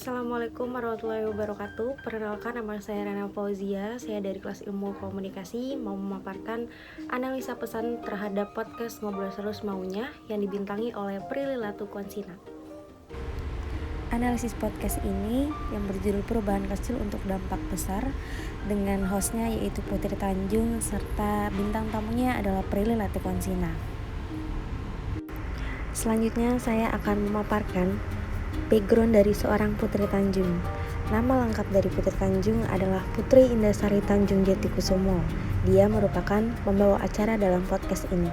Assalamualaikum warahmatullahi wabarakatuh. Perkenalkan, nama saya Rana Fauzia. Saya dari kelas ilmu komunikasi, mau memaparkan analisa pesan terhadap podcast Ngobrol Seru Semaunya yang dibintangi oleh Prilly Latukonsina. Analisis podcast ini yang berjudul Perubahan Kecil untuk Dampak Besar, dengan hostnya yaitu Putri Tanjung serta bintang tamunya adalah Prilly Latukonsina. Selanjutnya saya akan memaparkan background dari seorang Putri Tanjung. Nama lengkap dari Putri Tanjung adalah Putri Indasari Tanjung Jetikusumo. Dia merupakan pembawa acara dalam podcast ini.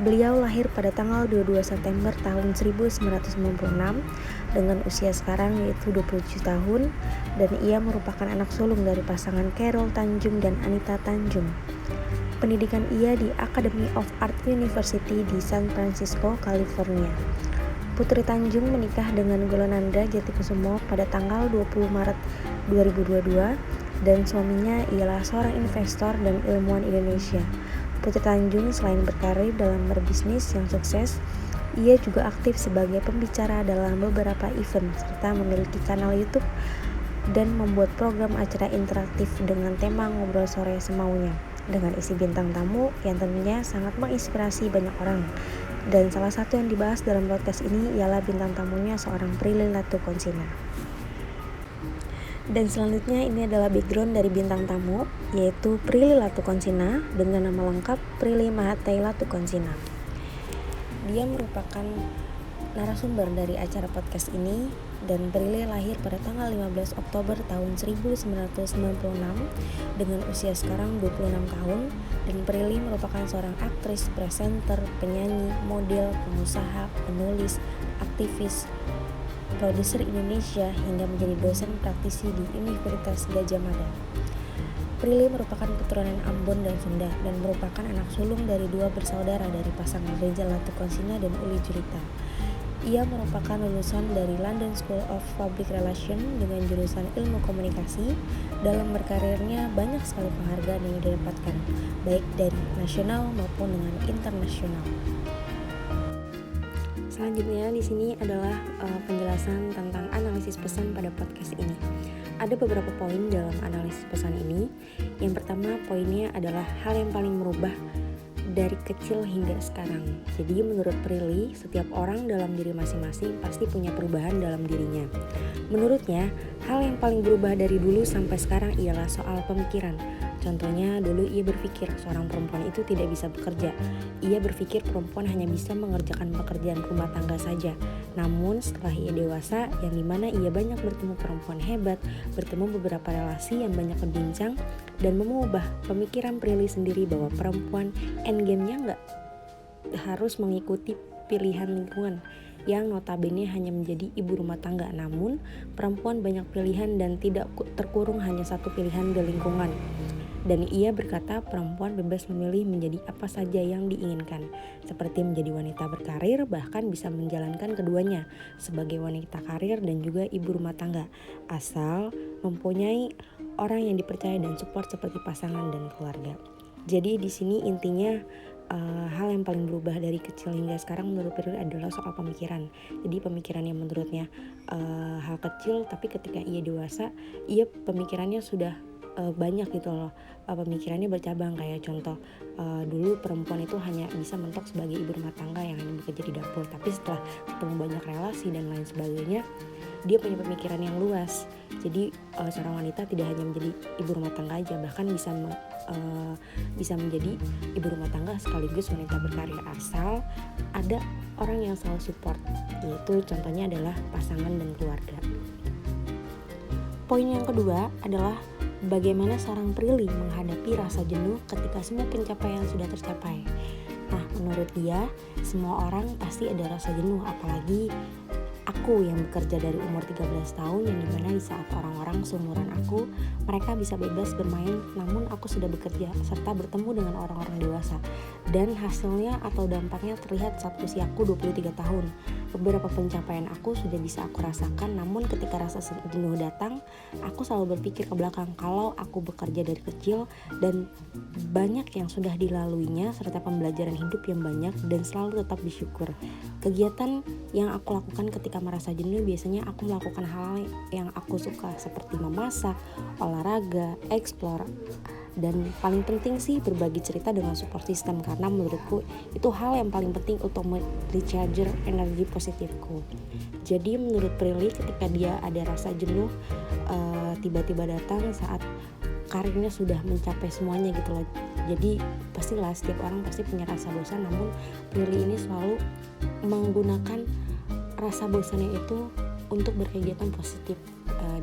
Beliau lahir pada tanggal 22 September tahun 1996 dengan usia sekarang yaitu 27 tahun, dan ia merupakan anak sulung dari pasangan Carol Tanjung dan Anita Tanjung. Pendidikan ia di Academy of Art University di San Francisco, California. Putri Tanjung menikah dengan Golonanda Jetikusumo pada tanggal 20 Maret 2022 dan suaminya ialah seorang investor dan ilmuwan Indonesia. Putri Tanjung selain berkarir dalam berbisnis yang sukses, ia juga aktif sebagai pembicara dalam beberapa event serta memiliki kanal YouTube dan membuat program acara interaktif dengan tema Ngobrol Sore Semaunya dengan isi bintang tamu yang tentunya sangat menginspirasi banyak orang. Dan salah satu yang dibahas dalam podcast ini ialah bintang tamunya seorang Prilly Latukonsina. Dan selanjutnya ini adalah background dari bintang tamu, yaitu Prilly Latukonsina dengan nama lengkap Prilly Mahathai Latukonsina. Dia merupakan narasumber dari acara podcast ini, dan Prilly lahir pada tanggal 15 Oktober tahun 1996 dengan usia sekarang 26 tahun. Dan Prilly merupakan seorang aktris, presenter, penyanyi, model, pengusaha, penulis, aktivis, produser Indonesia hingga menjadi dosen praktisi di Universitas Gadjah Mada. Prilly merupakan keturunan Ambon dan Sunda dan merupakan anak sulung dari dua bersaudara dari pasangan Reza Latukonsina dan Uli Jurita. Ia merupakan lulusan dari London School of Public Relations dengan jurusan ilmu komunikasi. Dalam berkarirnya banyak sekali penghargaan yang didapatkan, baik dari nasional maupun dengan internasional. Selanjutnya di sini adalah penjelasan tentang analisis pesan pada podcast ini. Ada beberapa poin dalam analisis pesan ini. Yang pertama, poinnya adalah hal yang paling merubah dari kecil hingga sekarang. Jadi menurut Prilly, setiap orang dalam diri masing-masing pasti punya perubahan dalam dirinya. Menurutnya, hal yang paling berubah dari dulu sampai sekarang ialah soal pemikiran. Contohnya, dulu ia berpikir seorang perempuan itu tidak bisa bekerja. Ia berpikir perempuan hanya bisa mengerjakan pekerjaan rumah tangga saja. Namun setelah ia dewasa, yang dimana ia banyak bertemu perempuan hebat, bertemu beberapa relasi yang banyak berbincang, dan mengubah pemikiran Prilly sendiri bahwa perempuan endgame-nya nggak harus mengikuti pilihan lingkungan yang notabene hanya menjadi ibu rumah tangga. Namun perempuan banyak pilihan dan tidak terkurung hanya satu pilihan di lingkungan. Dan ia berkata perempuan bebas memilih menjadi apa saja yang diinginkan, seperti menjadi wanita berkarir, bahkan bisa menjalankan keduanya sebagai wanita karir dan juga ibu rumah tangga, asal mempunyai orang yang dipercaya dan support seperti pasangan dan keluarga. Jadi di sini intinya hal yang paling berubah dari kecil hingga sekarang menurut Prilly adalah soal pemikiran. Jadi pemikiran yang menurutnya hal kecil, tapi ketika ia dewasa, ia pemikirannya sudah banyak gitu loh. Pemikirannya bercabang, kayak contoh dulu perempuan itu hanya bisa mentok sebagai ibu rumah tangga yang hanya bekerja di dapur, tapi setelah ketemu banyak relasi dan lain sebagainya, dia punya pemikiran yang luas. Jadi seorang wanita tidak hanya menjadi ibu rumah tangga aja, bahkan bisa menjadi ibu rumah tangga sekaligus wanita berkarir, asal ada orang yang selalu support, yaitu contohnya adalah pasangan dan keluarga. Poin yang kedua adalah bagaimana seorang Prilly menghadapi rasa jenuh ketika semua pencapaian sudah tercapai. Nah, menurut dia, semua orang pasti ada rasa jenuh, apalagi aku yang bekerja dari umur 13 tahun, yang dimana di saat orang-orang seumuran aku, mereka bisa bebas bermain, namun aku sudah bekerja serta bertemu dengan orang-orang dewasa. Dan hasilnya atau dampaknya terlihat saat usiaku 23 tahun. Beberapa pencapaian aku sudah bisa aku rasakan, namun ketika rasa jenuh datang, aku selalu berpikir ke belakang kalau aku bekerja dari kecil dan banyak yang sudah dilaluinya serta pembelajaran hidup yang banyak, dan selalu tetap bersyukur. Kegiatan yang aku lakukan ketika merasa jenuh, biasanya aku melakukan hal yang aku suka seperti memasak, olahraga, explore, dan paling penting sih berbagi cerita dengan support system, karena menurutku itu hal yang paling penting untuk recharger energi positifku. Jadi menurut Prilly, ketika dia ada rasa jenuh tiba-tiba datang saat karirnya sudah mencapai semuanya gitu loh. Jadi pastilah setiap orang pasti punya rasa bosan, namun Prilly ini selalu menggunakan rasa bosannya itu untuk berkegiatan positif,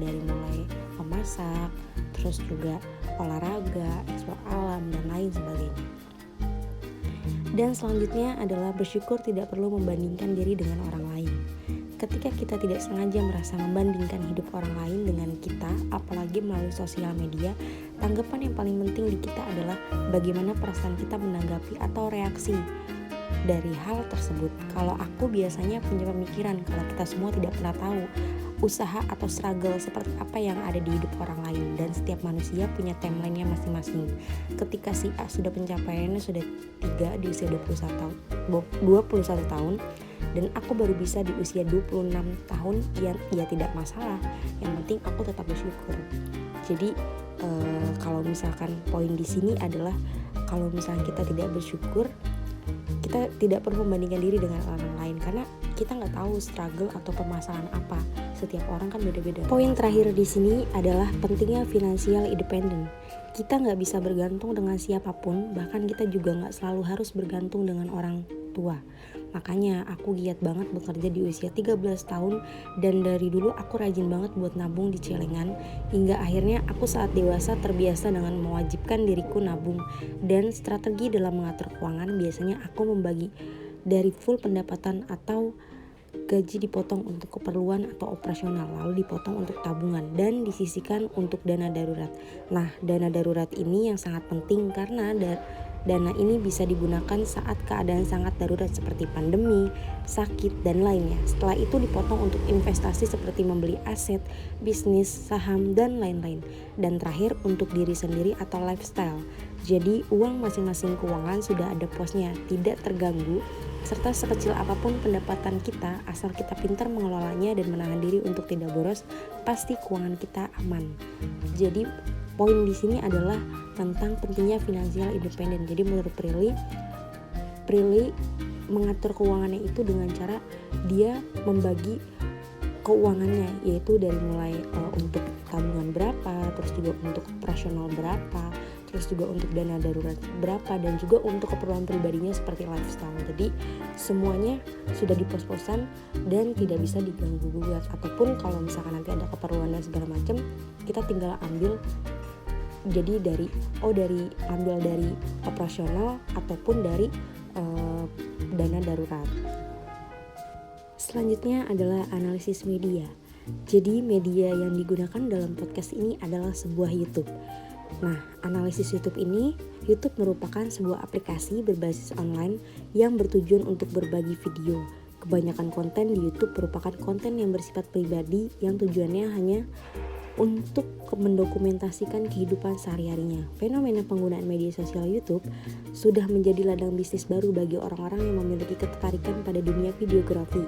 dari mulai memasak, terus juga olahraga, eksplor alam, dan lain sebagainya. Dan selanjutnya adalah bersyukur tidak perlu membandingkan diri dengan orang lain. Ketika kita tidak sengaja merasa membandingkan hidup orang lain dengan kita, apalagi melalui sosial media, tanggapan yang paling penting di kita adalah bagaimana perasaan kita menanggapi atau reaksi dari hal tersebut. Kalau aku biasanya punya pemikiran kalau kita semua tidak pernah tahu usaha atau struggle seperti apa yang ada di hidup orang lain, dan setiap manusia punya timeline-nya masing-masing. Ketika si A sudah pencapaiannya sudah 3 di usia 21 tahun dan aku baru bisa di usia 26 tahun, ya tidak masalah. Yang penting aku tetap bersyukur. Jadi kalau misalkan poin di sini adalah kalau misalnya kita tidak bersyukur, kita tidak perlu membandingkan diri dengan orang lain, karena kita nggak tahu struggle atau permasalahan apa. Setiap orang kan beda-beda. Poin terakhir di sini adalah pentingnya financial independent. Kita nggak bisa bergantung dengan siapapun, bahkan kita juga nggak selalu harus bergantung dengan orang tua. Makanya aku giat banget bekerja di usia 13 tahun, dan dari dulu aku rajin banget buat nabung di celengan, hingga akhirnya aku saat dewasa terbiasa dengan mewajibkan diriku nabung. Dan strategi dalam mengatur keuangan, biasanya aku membagi dari full pendapatan atau gaji dipotong untuk keperluan atau operasional, lalu dipotong untuk tabungan dan disisihkan untuk dana darurat. Nah, dana darurat ini yang sangat penting karena dana ini bisa digunakan saat keadaan sangat darurat seperti pandemi, sakit, dan lainnya. Setelah itu dipotong untuk investasi seperti membeli aset, bisnis, saham, dan lain-lain. Dan terakhir untuk diri sendiri atau lifestyle. Jadi uang masing-masing keuangan sudah ada posnya, tidak terganggu, serta sekecil apapun pendapatan kita, asal kita pintar mengelolanya dan menahan diri untuk tidak boros, pasti keuangan kita aman. Jadi poin di sini adalah tentang pentingnya financial independent. Jadi menurut Prilly mengatur keuangannya itu dengan cara dia membagi keuangannya, yaitu dari mulai untuk tabungan berapa, terus juga untuk operasional berapa, terus juga untuk dana darurat berapa, dan juga untuk keperluan pribadinya seperti lifestyle. Jadi semuanya sudah di pos-posan dan tidak bisa diganggu gugat, ataupun kalau misalkan nanti ada keperluan dan segala macam, kita tinggal ambil jadi ambil dari operasional ataupun dari dana darurat. Selanjutnya adalah analisis media. Jadi media yang digunakan dalam podcast ini adalah sebuah YouTube. Nah, analisis YouTube ini, YouTube merupakan sebuah aplikasi berbasis online yang bertujuan untuk berbagi video. Kebanyakan konten di YouTube merupakan konten yang bersifat pribadi yang tujuannya hanya untuk mendokumentasikan kehidupan sehari-harinya. Fenomena penggunaan media sosial YouTube sudah menjadi ladang bisnis baru bagi orang-orang yang memiliki ketertarikan pada dunia videografi.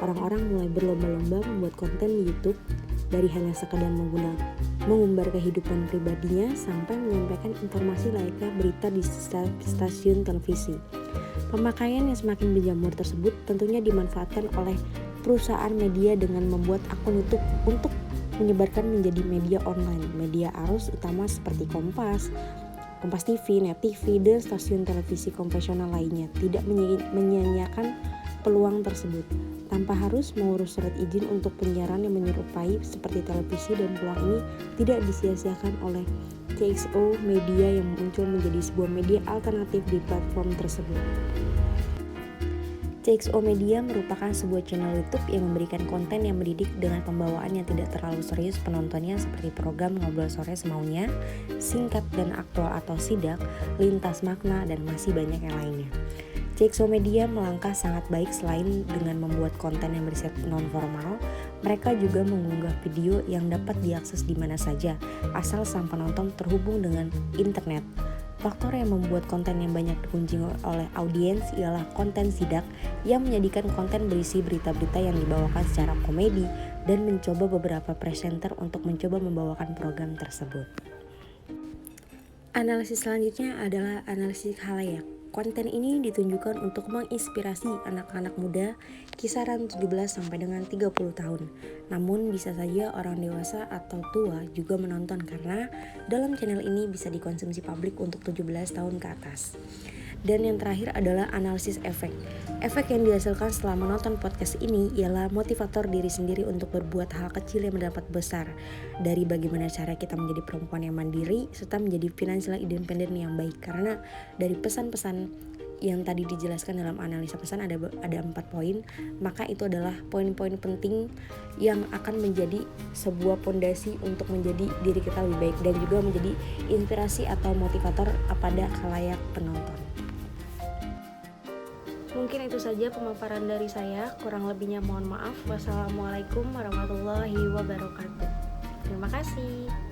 Orang-orang mulai berlomba-lomba membuat konten di YouTube, dari hanya sekadar mengumbar kehidupan pribadinya sampai menyampaikan informasi layaknya berita di stasiun televisi. Pemakaian yang semakin menjamur tersebut tentunya dimanfaatkan oleh perusahaan media dengan membuat akun YouTube untuk menyebarkan menjadi media online, media arus utama seperti Kompas TV, Net TV, dan stasiun televisi konvensional lainnya tidak menyia-nyiakan peluang tersebut tanpa harus mengurus surat izin untuk penyiaran yang menyerupai seperti televisi, dan peluang ini tidak disia-siakan oleh CXO Media yang muncul menjadi sebuah media alternatif di platform tersebut. CXO Media merupakan sebuah channel YouTube yang memberikan konten yang mendidik dengan pembawaan yang tidak terlalu serius penontonnya, seperti program Ngobrol Sore Semaunya, Singkat dan Aktual atau Sidak, Lintas Makna, dan masih banyak yang lainnya. CXO Media melangkah sangat baik. Selain dengan membuat konten yang bersifat non-formal, mereka juga mengunggah video yang dapat diakses di mana saja, asal sang penonton terhubung dengan internet. Faktor yang membuat konten yang banyak dikunjungi oleh audiens ialah konten sidak yang menjadikan konten berisi berita-berita yang dibawakan secara komedi dan mencoba beberapa presenter untuk mencoba membawakan program tersebut. Analisis selanjutnya adalah analisis khalayak. Konten ini ditunjukkan untuk menginspirasi anak-anak muda kisaran 17 sampai dengan 30 tahun. Namun bisa saja orang dewasa atau tua juga menonton karena dalam channel ini bisa dikonsumsi publik untuk 17 tahun ke atas. Dan yang terakhir adalah analisis efek. Efek yang dihasilkan setelah menonton podcast ini ialah motivator diri sendiri untuk berbuat hal kecil yang mendapat besar. Dari bagaimana cara kita menjadi perempuan yang mandiri serta menjadi finansial independen yang baik. Karena dari pesan-pesan yang tadi dijelaskan dalam analisa pesan ada 4 poin, maka itu adalah poin-poin penting yang akan menjadi sebuah fondasi untuk menjadi diri kita lebih baik dan juga menjadi inspirasi atau motivator pada khalayak penonton. Mungkin itu saja pemaparan dari saya, kurang lebihnya mohon maaf. Wassalamualaikum warahmatullahi wabarakatuh. Terima kasih.